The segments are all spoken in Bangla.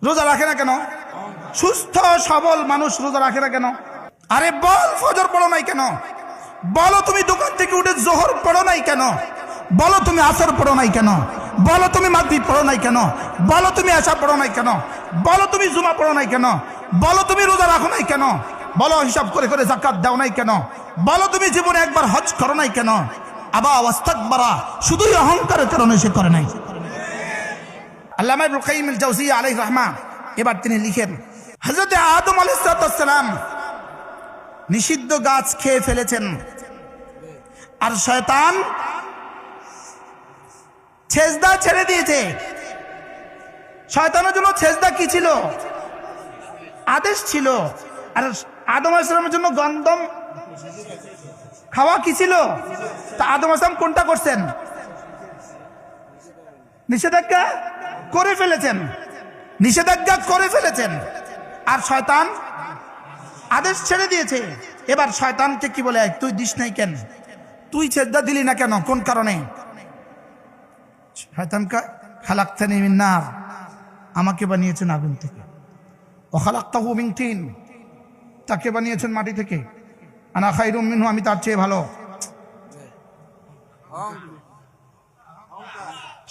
রোজা রাখে না কেন? সুস্থ সবল মানুষ রোজা রাখে না কেন? আরে বল, ফজর পড়ো নাই কেন? বলো তুমি দোকান থেকে উঠে জোহর পড়ো নাই কেন? বলো তুমি আসর পড়ো নাই কেন? বলো তুমি মাগরিব পড়ো নাই কেন? বলো তুমি এশা পড়ো নাই কেন? বলো তুমি জুমা পড়ো নাই কেন? বলো তুমি রোজা রাখো নাই কেন? বলো হিসাব করে করে যাকাত দাও নাই কেন? বলো তুমি জীবনে একবার হজ করো নাই কেন? আবা ওয়াস্তাকবারা, শুধুই অহংকারের কারণে সে করে নাই। আল্লামা ইবনুল কাইয়িম আল জাওজিয়্যা আলাইহির রাহমা এবার তিনি লিখেন, হযরত আদম আলাইহিস সালাম নিষিদ্ধ গাছ খেয়ে ফেলেছেন, আর শয়তান সেজদা ছেড়ে দিয়েছে। শয়তানের জন্য সেজদা কি ছিল? আদেশ ছিল। আর আদম আলাইহিস সালামের জন্য গন্ধম খাওয়া কি ছিল? তা আদম আলাইহিস সালাম কোনটা করছেন? নিষেধাজ্ঞা করে ফেলেছেন, নিষেধাজ্ঞা করে ফেলেছেন। আর শয়তান আদেশ ছেড়ে দিয়েছে। এবার শয়তানকে কি বলে, তুই দিস নাই কেন? তুই সেজদা দিলি না কেন? কোন কারণে? শয়তানকে খালাকতানি মিন নার, আমাকে বানিয়েছেন আগুন থেকে, ওয়া খালাকতাহু মিন তিন, তাকে বানিয়েছেন মাটি থেকে, আনা খায়রুম মিনহু, আমি তার চেয়ে ভালো।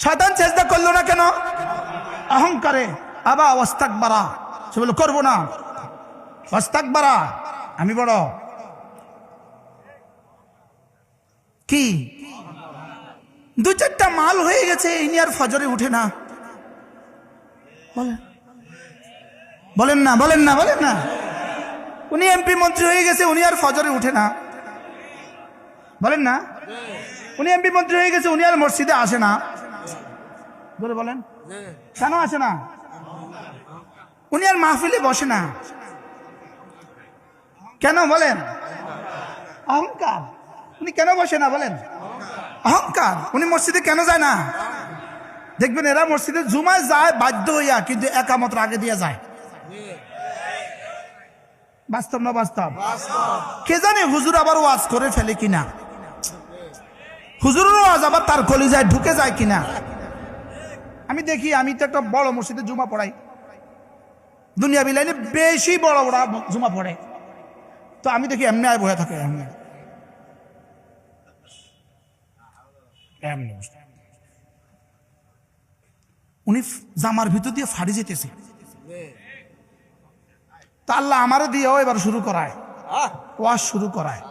শয়তান সেজদা করলো না কেন? অহংকারে। আবা ওয়াস্তাকবারা, সে বলল করবো না। ওয়াস্তাকবারা, আমি বড়। কি দু চারটা মাল হয়ে গেছে, ইনি আর ফজরে উঠে না। বলেন না, বলেন না, বলেন না। উনি এমপি মন্ত্রী হয়ে গেছে, উনি আর ফজরে উঠে না। বলেন না, উনি এমপি মন্ত্রী হয়ে গেছে, উনি আর মসজিদে আসে না। ধরে বলেন, কেন আসে না? উনি আর মাহফিলে বসে না কেন? বলেন, অহংকার। উনি কেন বসে না? বলেন, অহংকার। উনি মসজিদে কেন যায় না? দেখবেন এরা মসজিদে জুমায় যায় বাধ্য হইয়া, কিন্তু একামত আগে দিয়ে যায়। বাস্তব না বাস্তব? কে জানে হুজুর আবার ওয়াজ করে ফেলে কিনা, হুজুরের ওয়াজ আবার তার কলিজায় ঢুকে যায় কিনা। আমি দেখি, আমি তো একটা বড় মসজিদে জুমা পড়াই, দুনিয়া বিলাইনে বেশি বড় বড় জুমা পড়ে। তো আমি দেখি এমনি আয় বয়ে থাকে, এমনি এমনি। উনি জামার ভিতর দিয়ে ফাড়ি যেতেছে, তা আল্লাহ আমারও দিয়েও এবার শুরু করায়, ওয়াজ শুরু করায়।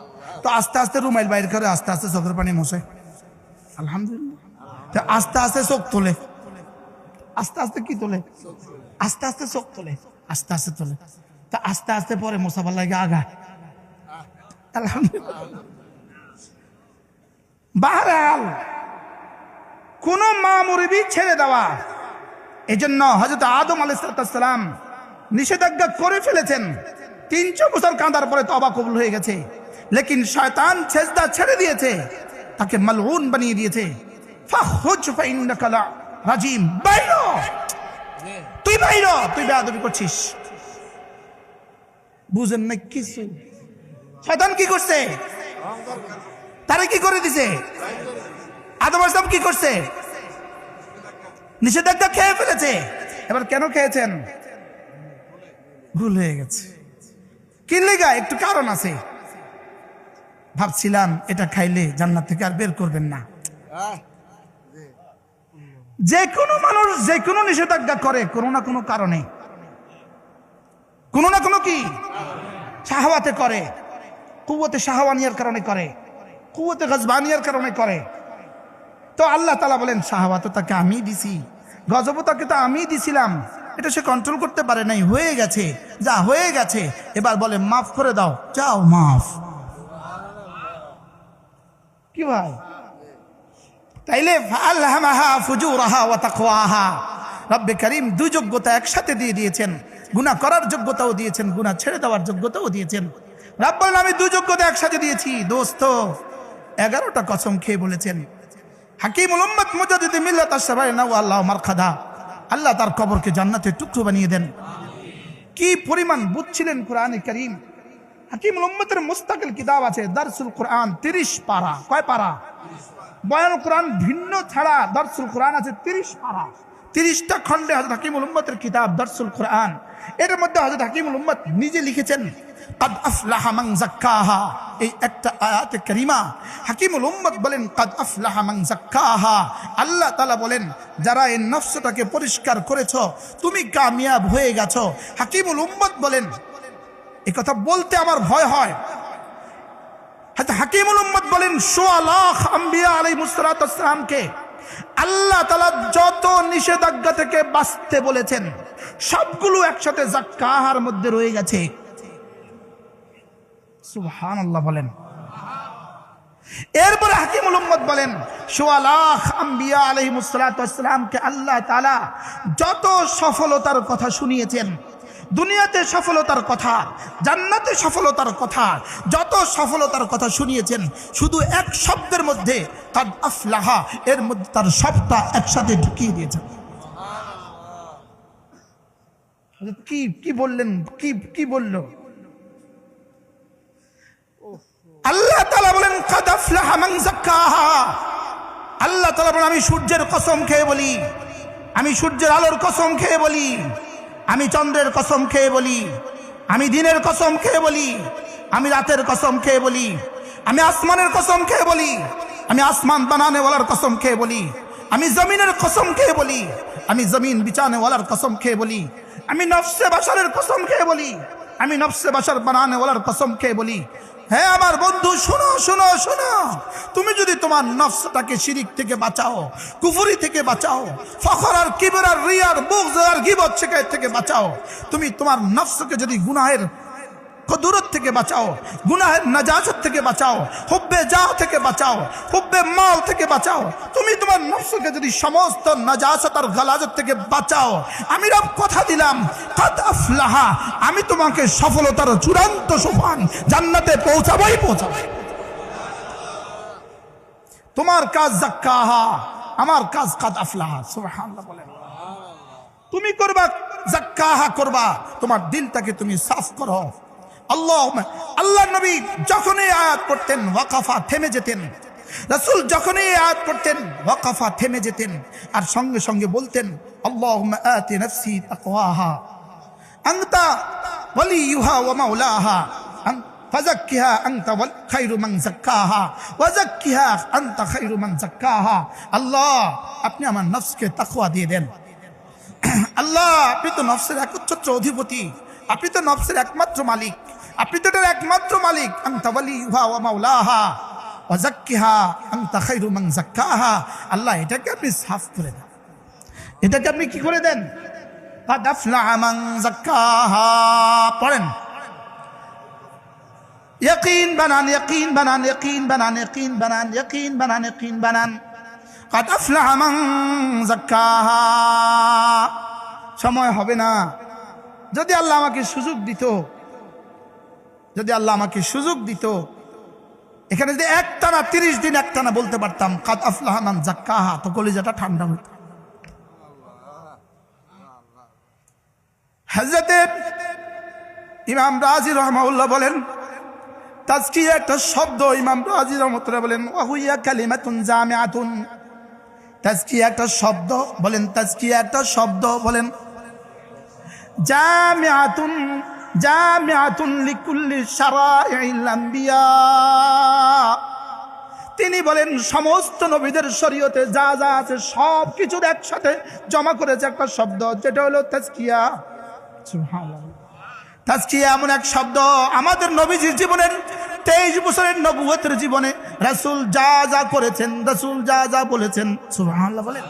তো আস্তে আস্তে রুমাইল বাইর করে, আস্তে আস্তে চোখের পানি মোছে, আলহামদুলিল্লাহ। আস্তে আস্তে চোখ তোলে, আস্তে আস্তে কি তোলে? আস্তে আস্তে চোখ তোলে, আস্তে আস্তে তোলে। তা আস্তে আস্তে পরে মোসাফার লাগে আগা, আলহামদুলিল্লাহ। বাহরাল কোন মা মুরবি ছেড়ে দেওয়া। এই জন্য হযরত আদম আলাইহিস সালাম নিষেধাজ্ঞা করে ফেলেছেন। 300 বছর কাঁদার পরে তওবা কবুল হয়ে গেছে, লেকিন শয়তান সেজদা ছেড়ে দিয়েছে, তাকে মালউন বানিয়ে দিয়েছে। ফাখরুজ ফাইন্নাকা রাজিম, বাইরো, তুই বাইরো, তুই বেয়াদবি করছিস। বুঝেন না কিছু? শয়তান কি করছে? তারে কি করে দিছে? আদম আলাইহিস সালাম কি করছে? নিষেধাজ্ঞা খেয়ে ফেলেছে। এবার কেন খেয়েছেন? ভুল হয়ে গেছে। কি লেগা? একটু কারণ আছে। ভাবছিলাম এটা খাইলে জান্নাত থেকে আর বের করবেন না। যে কোনো মানুষ যে কোনো নিষেধাজ্ঞা করে কোনো না কোনো কারণে, কোনো না কোনো কি শাহওয়াতে করে, কুওয়াতে শাহওয়ানিয়ার কারণে করে, কুওয়াতে গজবানিয়ার কারণে করে। তো আল্লাহ তাআলা বলেন, শাহওয়াত তাকে আমি দিছি, গজব তাকে তো আমি দিছিলাম, এটা সে কন্ট্রোল করতে পারে নাই, হয়ে গেছে, যা হয়ে গেছে। এবার বলে মাফ করে দাও, যাও মাফ। কি ভাই? তাইলে ফাআলহামাহা ফুজুরাহা ওয়া তাকওয়াহা, রব্বে কারীম দুই যোগ্যতা একসাথে দিয়ে দিয়েছেন। গুনাহ করার যোগ্যতাও দিয়েছেন, গুনাহ ছেড়ে দেওয়ার যোগ্যতাও দিয়েছেন। রব্বুল আমি দুই যোগ্যতা একসাথে দিয়েছি। দোস্ত 11টা কসম খেয়ে বলেছেন, হাকিমুল উম্মত মুজাদ্দিদ মিল্লাত আশ-শাবায়না ওয়া আল্লাহু মারখাদা, আল্লাহ তার কবরকে জান্নাতের টুকরো বানিয়ে দেন। কি পরিমাণ বুঝছিলেন কোরআনে কারীম। হাকিমুল উম্মতের মুস্তাকিল কিতাব আছে, দারসুল কোরআন 30 পারা। কয় পারা? বয়ানুল কোরআন ভিন্ন ছাড়া দারসুল কোরআন আছে 30 পারা। 30টা খণ্ডে হযরত হাকিমুল উম্মতের কিতাব দারসুল কোরআন। এর মধ্যে হযরত হাকিমুল উম্মত নিজে লিখেছেন কাদ আফলাহা মান যাক্কাহা। এই একটা আয়াতে কারিমা হাকিমুল উম্মত বলেন কাদ আফলাহা মান যাক্কাহা। আল্লাহ তাআলা বলেন যারা এই নফসটাকে পরিষ্কার করেছো তুমি কামিয়াব হয়ে গেছো। হাকিমুল উম্মত বলেন, এই কথা বলতে আমার ভয় হয়, হাকিমুল উম্মত বলেন ১৬ লাখ আম্বিয়া আলাইহিস সালাতু ওয়াস সালামকে আল্লাহ তাআলা যত নিষেধাজ্ঞা থেকে বাঁচতে বলেছেন সবগুলো একসাথে যাক্কাহার মধ্যে রয়ে গেছে। সুবহানাল্লাহ বলেন। এরপরে হাকিমুল উম্মত বলেন ১৬ লাখ আম্বিয়া আলাইহিস সালাতু ওয়াস সালামকে আল্লাহ তাআলা যত সফলতার কথা শুনিয়েছেন, দুনিয়াতে সফলতার কথা, জান্নাতে সফলতার কথা, যত সফলতার কথা শুনিয়েছেন শুধু এক শব্দের মধ্যে কাদ আফলাহা, এর মধ্যে তার সবটা একসাথে ঢুকিয়ে দিয়েছেন। কি বললেন, কি বলল আল্লাহ তাআলা? বলেন কাদ আফলাহা মান যাক্কাহা। আল্লাহ তাআলা বলেন আমি সূর্যের কসম খেয়ে বলি, আমি সূর্যের আলোর কসম খেয়ে বলি, আমি চন্দ্রের কসম খেয়ে বলি, আমি দিনের কসম খেয়ে বলি, আমি রাতের কসম খেয়ে বলি, আমি আসমানের কসম খেয়ে বলি, আমি আসমান বানানেওয়ালার কসম খেয়ে বলি, আমি জমিনের কসম খেয়ে বলি, আমি জমিন বিছানেওয়ালার কসম খেয়ে বলি, আমি নফসে বাশারের কসম খেয়ে বলি, আমি নফসে বাশার বানানেওয়ালার কসম খেয়ে বলি। হ্যাঁ আমার বন্ধু, শোনো শোনো শোনো, তুমি যদি তোমার নফসটাকে শিরিক থেকে বাঁচাও, কুফরি থেকে বাঁচাও, ফখর আর কিবর আর রিয়া আর বুগজ আর গীবত শিকায়ত থেকে বাঁচাও, তুমি তোমার নফসকে যদি গুনাহের কদুরত থেকে বাঁচাও, গুনাহের নাজাসত থেকে বাঁচাও, হুব্বে জাহ থেকে বাঁচাও, হুব্বে মাল থেকে বাঁচাও, তুমি তোমার নফসকে যদি সমস্ত নাজাসত আর গালাজত থেকে বাঁচাও, আমি রব কথা দিলাম কাদ আফলাহা, আমি তোমাকে সফলতার চূড়ান্ত সোপান জান্নাতে পৌঁছাবই পৌঁছাবো। তোমার কাজ যাক্কাহা, আমার কাজ কাদ আফলাহা। সুবহানাল্লাহ বলেন। তুমি করবা যাক্কাহা, করবা তোমার দিলটাকে তুমি সাফ করো। আল্লাহ নবী যখনই আয়াত পড়তেন ওয়াকাফা, থেমে যেতেন। রাসূল যখনই আয়াত পড়তেন ওয়াকাফা, থেমে যেতেন, আর সঙ্গে সঙ্গে বলতেন আল্লাহুম্মা আতি নাফসি তাকওয়াহা আনতা ওয়ালিয়ুহা ওয়া মাওলাহা ফাযাক্কিহা আনতা খায়রু মান যাক্কাহা ওয়া যাক্কিহা আনতা খায়রু মান যাক্কাহা। আল্লাহ আপনি আমার নফসকে তাকওয়া দিয়ে দেন। আল্লাহ আপনি তো নফসের একচ্ছত্র অধিপতি, আপনি তো নফসের একমাত্র মালিক, আপনি তো এটার একমাত্র মালিক। আনতা ওয়ালিয়ুহা ওয়া মাওলাহা ওয়া যাক্কিহা আনতা খায়রু মান যাক্কাহা। আল্লাহ এটাকে আপনি সাফ করে দেন, এটাকে আপনি কি করে দেন? কাদ আফলাহা মান যাক্কাহা। পড়েন ইয়াকিন বানান, ইয়াকিন বানান, ইয়াকিন বানান, ইয়াকিন বানান, ইয়াকিন বানান, ইয়াকিন বানান। কাদ আফলাহা মান যাক্কাহা। সময় হবে না, যদি আল্লাহ আমাকে সুযোগ দিত, যদি আল্লাহ আমাকে সুযোগ দিত, এখানে যদি একটানা 30 দিন একটানা বলতে পারতাম কাদ আফলাহা মান যাক্কাহা, তো কলিজাটা ঠান্ডা হতো। হযরতে ইমাম রাজি রাহমাহুল্লাহ বলেন তাজকিয়া একটা শব্দ, ইমাম রাজি রাহমাতুল্লাহ বলেন ওয়া হুয়া কালিমাতুন জামিআতুন। তাজকিয়া একটা শব্দ, বলেন তাজকিয়া একটা শব্দ, বলেন জামিআতুন, জামিআতুন লিকুল্লি শারাইল আম্বিয়া। তিনি বলেন সমস্ত নবীদের শরীয়তে যা যা আছে সব কিছুর একসাথে জমা করেছে একটা শব্দ, যেটা হলো তাজকিয়া। সুবহানাল্লাহ। তাজকিয়া এমন এক শব্দ, আমাদের নবীজির জীবনের 23 বছরের নবুয়তের জীবনে রাসূল যা যা করেছেন, রাসূল যা যা বলেছেন, সুবহানাল্লাহ বলেন।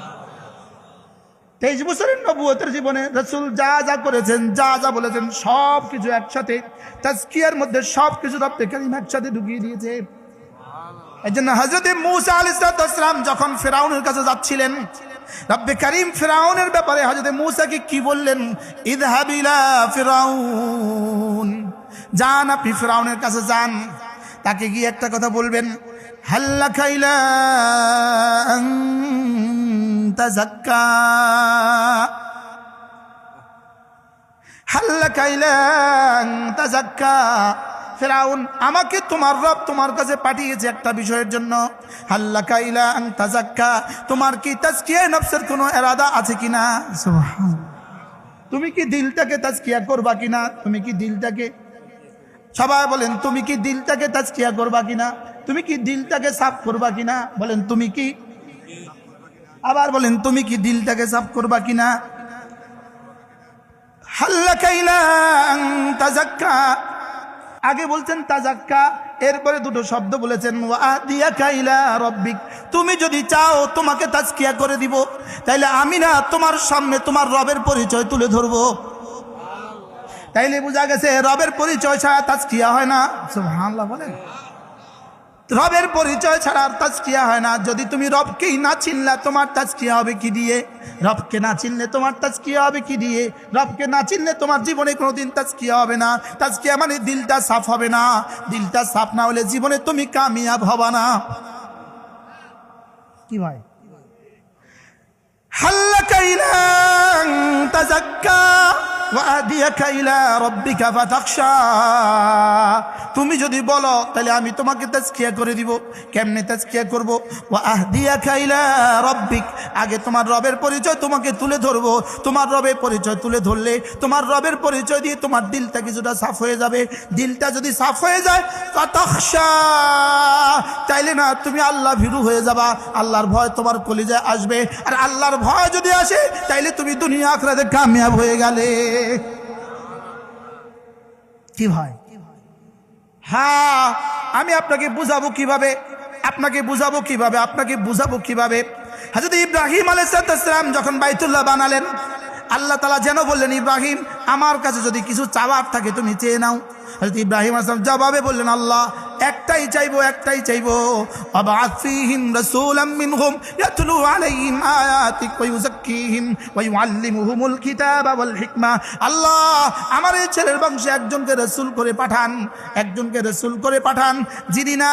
23 বছরের নবুয়তের জীবনে রাসূল যা যা করেছেন, যা যা বলেছেন সব কিছু একসাথে তাজকিয়ার মধ্যে সব কিছু রব্বে কারীম একসাথে ঢুকিয়ে দিয়েছে। এই জন্য হযরত মূসা আলাইহিস সালাম যখন ফিরাউনের কাছে যাচ্ছিলেন, রব্বে কারীম ফিরাউনের ব্যাপারে হযরত মূসাকে কি বললেন? ইযহাব ইলা ফিরাউন, যান আপনি ফিরাউনের কাছে যান, তাকে গিয়ে একটা কথা বলবেন, হাল্লাকা ইলা আন তাযাক্কা, হাল্লাকা ইলা আন তাযাক্কা। ফিরাউন, আমাকে তোমার রব তোমার কাছে পাঠিয়েছে একটা বিষয়ের জন্য। হাল্লাকা ইলা আন তাযাক্কা, তোমার কি তাজকিয়া নফসের কোনো ইরাদা আছে কিনা? সুবহানাল্লাহ। তুমি কি দিলটাকে তাজকিয়া করবা কিনা? তুমি কি দিলটাকে, সবাই বলেন, তুমি কি দিলটাকে তাজকিয়া করবা কিনা? তুমি কি দিলটাকে সাফ করবা কিনা? বলেন তুমি কি, আবার বলেন তুমি কি দিলটাকে সাফ করবা কিনা? হাল্লাকা ইলা আন তাযাক্কা, আগে বলছেন তাযাক্কা, এরপরে দুটো শব্দ বলেছেন ওয়াহদিয়াকা ইলা রাব্বিক। তুমি যদি চাও তোমাকে তাজকিয়া করে দিব, তাইলে আমি না তোমার সামনে তোমার রবের পরিচয় তুলে ধরবো। তাইলে বোঝা গেছে রবের পরিচয় ছাড়া তাজকিয়া হয় না। সুবহানাল্লাহ বলেন। রবের পরিচয় ছাড়া আর তাজকিয়া হয় না। যদি তুমি রবকেই না চিনলা, তোমার তাজকিয়া হবে কি দিয়ে? রবকে না চিনলে তোমার তাজকিয়া হবে কি দিয়ে? রবকে না চিনলে তোমার জীবনে কোনোদিন তাজকিয়া হবে না। তাজকিয়া মানে দিলটা সাফ হবে না। দিলটা সাফ না হলে জীবনে তুমি কামিয়াব হবা না। কি ভাই? হাল্লাকা ইলা আন তাযাক্কা ওয়াহদিয়াকা ইলা রাব্বিকা ফাতাখশা। তুমি যদি বলো তাহলে আমি তোমাকে তাজকিয়া করে দিব। কেমনে তাজকিয়া করব? ওয়াহদিয়াকা ইলা রাব্বিক, আগে তোমার রবের পরিচয় তোমাকে তুলে ধরবো। তোমার রবের পরিচয় তুলে ধরলে, তোমার রবের পরিচয় দিয়ে তোমার দিলটা কিছুটা সাফ হয়ে যাবে। দিলটা যদি সাফ হয়ে যায়, ফাতাখশা, তাইলে না তুমি আল্লাহ ভীরু হয়ে যাবা। আল্লাহর ভয় তোমার কলিজায় আসবে। আর আল্লাহর ভয় যদি আসে, তাইলে তুমি দুনিয়া আখিরাতে কামিয়াব হয়ে গেলে। কি ভাই? হ্যাঁ, আমি আপনাকে বুঝাবো কিভাবে, আপনাকে বুঝাবো কিভাবে, আপনাকে বুঝাবো কিভাবে। হযরত ইব্রাহিম আলাইহিস সালাম যখন বাইতুল্লাহ বানালেন, আল্লাহ তাআলা যেন বললেন, ইব্রাহিম আমার কাছে যদি কিছু চাওয়ার থাকে তুমি চেয়ে নাও। হযরত ইব্রাহিম আলাইহিস সালাম জবাবে বললেন, আল্লাহ একটাই চাইবো, একটাই চাইবো, আবআত ফীহিম রাসূলাম মিনহুম ইয়াতলু আলাইহিম আয়াতিক ওয়া ইউযাক্কিহিম ওয়া ইউআল্লিমুহুমুল কিতাবা ওয়াল হিকমা। আল্লাহ আমার এই ছেলের বংশে একজনকে রাসূল করে পাঠান, একজনকে রাসূল করে পাঠান, যিনি না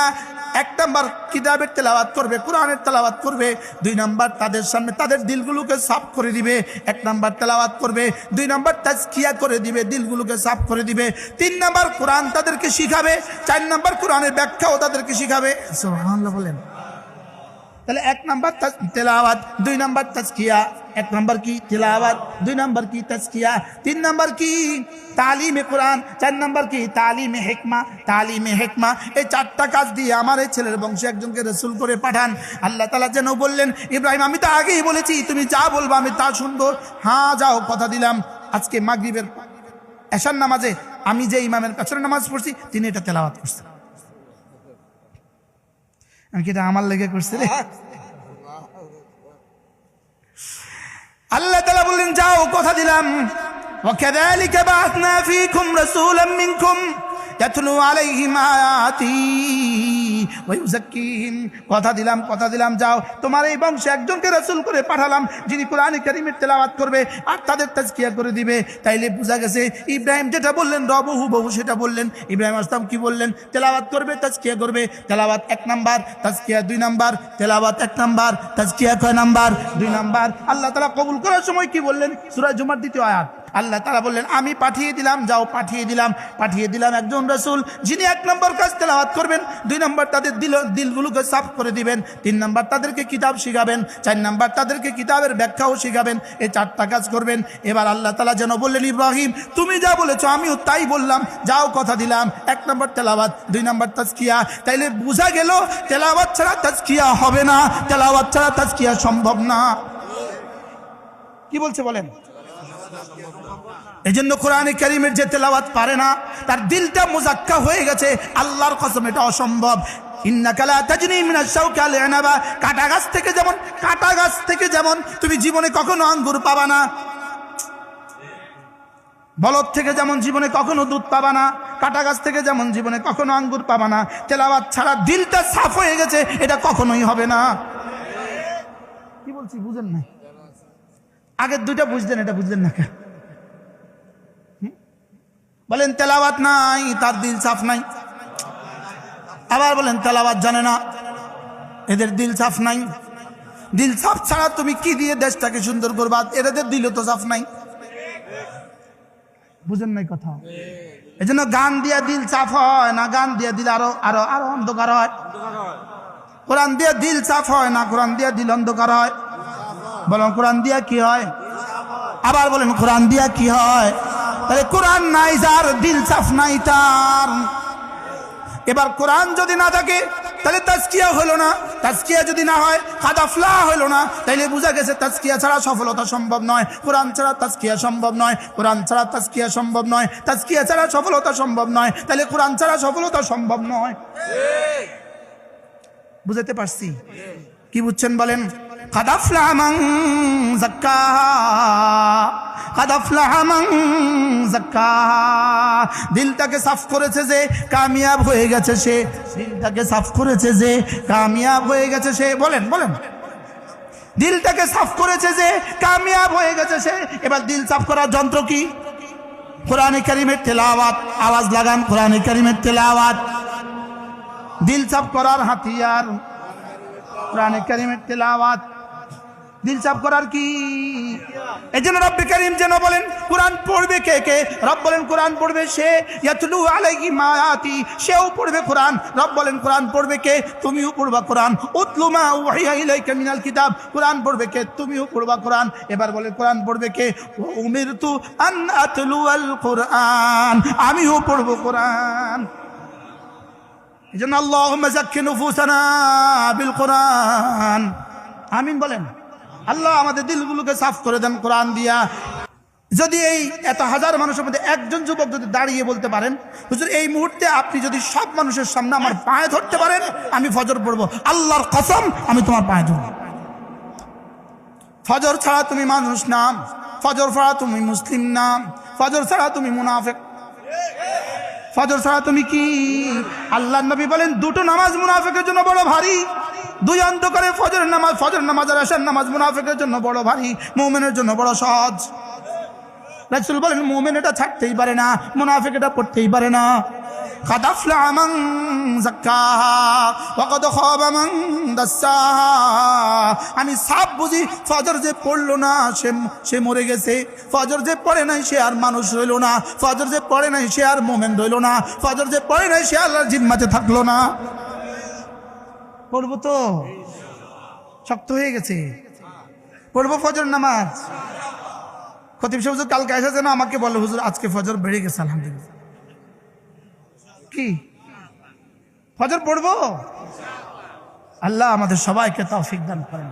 এক নাম্বার কিতাবের তেলাওয়াত করবে, কোরআনের তেলাওয়াত করবে, দুই নাম্বার তাদের সামনে তাদের দিলগুলোকে সাফ করে দিবে। এক নাম্বার তেলাওয়াত করবে, দুই নাম্বার তাজকিয়া করে দিবে, দিলগুলোকে সাফ করে দিবে, তিন নাম্বার কোরআন তাদেরকে শিখাবে, চার নাম্বার কোরআনের ব্যাখ্যাও তাদেরকে শিখাবে। সুবহানাল্লাহ বলেন। তাহলে এক নাম্বার তেলাওয়াত, দুই নাম্বার তাজকিয়া। এক নাম্বার কি? তেলাওয়াত। দুই নাম্বার কি? তাজকিয়া। তিন নাম্বার কি? তালিমে কোরআন। চার নাম্বার কি? তালিমে হিকমা। তালিমে হিকমা। এই চারটা কাজ দিয়ে আমার এই ছেলের বংশে একজনকে রাসূল করে পাঠান। আল্লাহ তাআলা যেন বললেন, ইব্রাহিম আমি তো আগেই বলেছি, তুমি যা বলবা আমি তা শুনবো। হ্যাঁ যাও, কথা দিলাম। আজকে মাগরিবের এশার নামাজে আমি যে ইমামের কাছরে নামাজ পড়ছি, তিনি এটা তেলাওয়াত করছেন। আমি কি এটা আমার লেগে করছি রে? আল্লাহ তাআলা বললেন, যাও, কথা দিলাম। ওয়াকাযালিকা বা'আথনা ফীকুম রাসূলাম মিনকুম ইয়াতলু আলাইহিম আয়াতি ওয়া ইউযাক্কিহিম। কথা দিলাম, কথা দিলাম, যাও, তোমার এই বংশে একজনকে রাসূল করে পাঠালাম, যিনি কোরআন কারীমের তেলাওয়াত করবে আর তাদের তাজকিয়া করে দিবে। তাইলে বোঝা গেছে ইব্রাহিম যেটা বললেন রব হুবহু সেটা বললেন। ইব্রাহিম আসলাম কি বললেন? তেলাওয়াত করবে, তাজকিয়া করবে। তেলাওয়াত এক নাম্বার, তাজকিয়া দুই নাম্বার। তেলাওয়াত এক নাম্বার, তাজকিয়া কয় নাম্বার? দুই নাম্বার। আল্লাহ তাআলা কবুল করার সময় কি বললেন? সূরা জুমার 2য় আয়াত। আল্লাহ তাআলা বললেন, আমি পাঠিয়ে দিলাম, যাও, পাঠিয়ে দিলাম, পাঠিয়ে দিলাম একজন রাসূল, যিনি এক নম্বর কাজ তেলাওয়াত করবেন, দুই নম্বর তাদের দিলগুলোকে সাফ করে দিবেন, তিন নম্বর তাদেরকে কিতাব শিখাবেন, চার নম্বর তাদেরকে কিতাবের ব্যাখ্যাও শিখাবেন। এই চারটা কাজ করবেন। এবার আল্লাহ তাআলা যেন বললেন, ইব্রাহিম তুমি যা বলেছো আমিও তাই বললাম, যাও, কথা দিলাম। এক নম্বর তেলাওয়াত, দুই নম্বর তাজকিয়া। তাইলে বোঝা গেল তেলাওয়াত ছাড়া তাজকিয়া হবে না, তেলাওয়াত ছাড়া তাজকিয়া সম্ভব না। কি বলছে বলেন? এই জন্য কোরআনে কারীমের যে তেলাওয়াত পারে না, তার দিলটা মুজাক্কা হয়ে গেছে। আল্লাহর কসম এটা অসম্ভব। ইন্নাকা লা তাজনি মিনাশ শাওকা লি'নাবা। কাটা গাছ থেকে যেমন তুমি জীবনে কখনো আঙ্গুর পাবা না, বলদ থেকে যেমন জীবনে কখনো দুধ পাবা না, কাটা গাছ থেকে যেমন জীবনে কখনো আঙ্গুর পাবা না। তেলাওয়াত ছাড়া দিলটা সাফ হয়ে গেছে, এটা কখনোই হবে না। কি বলছি বুঝেন না? আগের দুইটা বুঝলেন, এটা বুঝলেন না কেন? বলেন তেলাওয়াত নাই, তার দিল সাফ নাই। আবার বলেন তেলাওয়াত জানে না, এদের দিল সাফ নাই। দিল সাফ ছাড়া তুমি কি দিয়ে দেশটাকে সুন্দর করবা? এদের দিল তো সাফ নাই। বুঝেন নাই কথা? এই জন্য গান দিয়া দিল সাফ হয় না, গান দিয়া দিল আরো আরো আরো অন্ধকার হয়? কোরআন দিয়া দিল সাফ হয় না, কোরআন দিয়া দিল অন্ধকার হয়? বলেন কোরআন দিয়া কি হয়? আবার বলেন কোরআন দিয়া কি হয়? তাহলে কোরআন নাই যার, দিল সাফ নাই তার। এবার কোরআন যদি না থাকে তাহলে তাজকিয়া হলো না, তাজকিয়া যদি না হয় কাদ আফলাহ হলো না, তাইলে বোঝা গেছে তাজকিয়া ছাড়া সফলতা সম্ভব নয়, কোরআন ছাড়া তাজকিয়া সম্ভব নয়, কোরআন ছাড়া তাজকিয়া সম্ভব নয়, তাজকিয়া ছাড়া সফলতা সম্ভব নয়, তাহলে কোরআন ছাড়া সফলতা সম্ভব নয়। বুঝাতে পারছি? কি বুঝছেন বলেন? কাদ আফলাহ মান যাক্কাহা, কাদ আফলাহ মান যাক্কাহা। দিলটাকে সাফ করেছে যে, কামিয়াব হয়ে গেছে সে। দিলটাকে সাফ করেছে যে, কামিয়াব হয়ে গেছে সে। বলেন বলেন, দিলটাকে সাফ করেছে যে, কামিয়াব হয়ে গেছে সে। এবার দিল সাফ করার যন্ত্র কি? কোরআনে কারিমের তেলাওয়াত। আওয়াজ লাগান, কোরআনে কারিমের তেলাওয়াত দিল সাফ করার হাতিয়ার। কোরআনে কারিমের তেলাওয়াত দিল সাফ করার কি? এই জন্য রব্বে কারীম যেন বলেন কোরআন পড়বে কে কে? রব বলেন কোরআন পড়বে সে, ইয়াতলু আলাইহিম আয়াতি, সেও পড়বে কোরআন। রব বলেন কোরআন পড়বে কে? তুমিও পড়বা কোরআন। উতলু মা উহিয়া ইলাইকা মিনাল কিতাব, কোরআন পড়বে কে? তুমিও পড়বা কোরআন। এবার বলেন কোরআন পড়বে কে? উমিরতু আন আতলু আল কোরআন, আমিও পড়বো কোরআন। এই জন্য আল্লাহুম্মা যাক্কি নুফুসানা বিল কোরআন। আমিন বলেন। আল্লাহ আমাদের দিলগুলোকে সাফ করে দেন কোরআন দিয়া। যদি এই এত হাজার মানুষের মধ্যে একজন যুবক যদি দাঁড়িয়ে বলতে পারেন, হুজুর এই মুহূর্তে আপনি যদি সব মানুষের সামনে আমার পায়ে ধরতে পারেন, আমি ফজর পড়বো, আল্লাহর কসম আমি তোমার পায়ে ধরব। ফজর ছাড়া তুমি মানুষ নাম, ফজর ছাড়া তুমি মুসলিম নাম, ফজর ছাড়া তুমি মুনাফিক, ফজর ছাড়া তুমি কি? আল্লাহর নবী বলেন দুটো নামাজ মুনাফিকের জন্য বড় ভারী। দুই অন্ধকারে ফজরের নামাজ, ফজর নামাজ আর এশার নামাজ মুনাফিকের জন্য বড় ভারী, মুমিনের জন্য বড় সহজ। রাসূল বলেন মুমিন এটা ছাড়তেই পারে না, মুনাফিক এটা পড়তেই পারে না। কাদ আফলাহ মান যাক্কাহা ওয়া কাদ খাবা মান দাসসাহা। আমি সাফ বুঝি, ফজর যে পড়লো না সে মরে গেছে, ফজর যে পড়ে নাই সে আর মানুষ রইল না, ফজর যে পড়ে নাই সে আর মুমিন রইল না, ফজর যে পড়ে নাই সে আল্লাহর জিম্মাতে থাকলো না। পড়বো তো, শক্ত হয়ে গেছে, পড়বো ফজর নামাজ। খতিব সাহেব হুজুর কালকে এসেছে না, আমাকে বলে হুজুর আজকে ফজর বেড়ে গেছে আলহামদুলিল্লাহ। কি ফজর পড়বো? আল্লাহ আমাদের সবাইকে তৌফিক দান করেন।